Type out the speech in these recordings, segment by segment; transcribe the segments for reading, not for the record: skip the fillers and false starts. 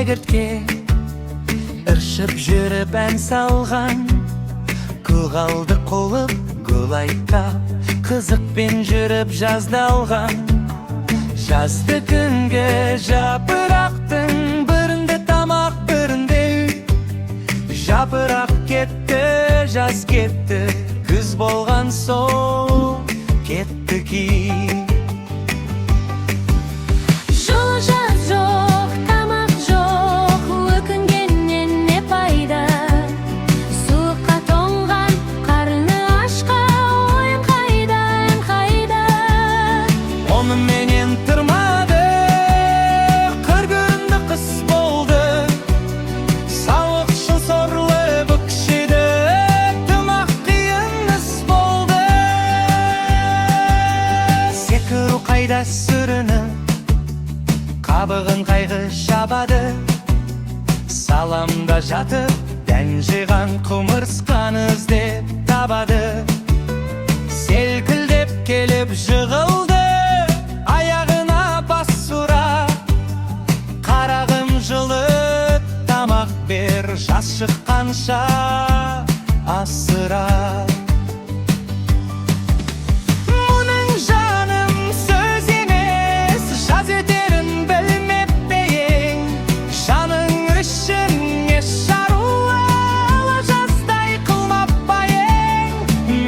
шегіртке ыршып жүріп ән салған, көгалды қолып гүл айттап, қызықпен жүріп жаздалған. Жазды күнге жапырақтың бірінде тамақ, бірінде үй. Жапырақ кетті, жаз кетті, күз болған соң кетті ки. Жол жаз жоқ, тамақ жоқ, өкінгеннен не пайда? Суыққа тоңған, қарны ашқа, ойын қайда, ән қайда? Онымен тұрмады, қыр көрінді, қыс болды. Сауықшыл сорлы бүкшеді, тымақ қиын іс болды. Секіру қайда сүріні, қабығын қайғы шабады. Саламда жатып, дән жиған құмырсқаны іздеп табады. Селкілдеп келіп жығылды, аяғына бас ұра. Қарағым жылы, тамақ бер, жас шыққанша асыра. Мұның жаным сөз емес, жаз өтерін білмеп пе ең? Жаның үшін не шаруа, ала жаздай қылмап па ең?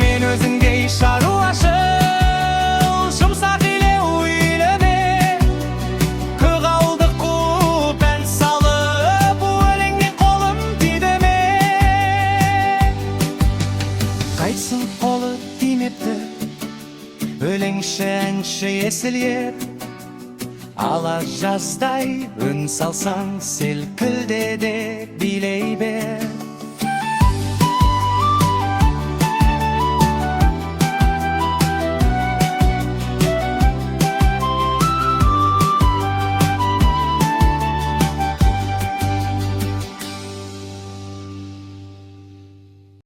Мен өзіңдей шаруашыл, жұмсақ илеу үйлеме. Көгалды қуып ән салып, өлеңнен қолым тиді ме? Қайтсын қолы тимепті, өлеңші әнші есіл ер. Ала жаздай үн салсаң, селкілде де билей бер.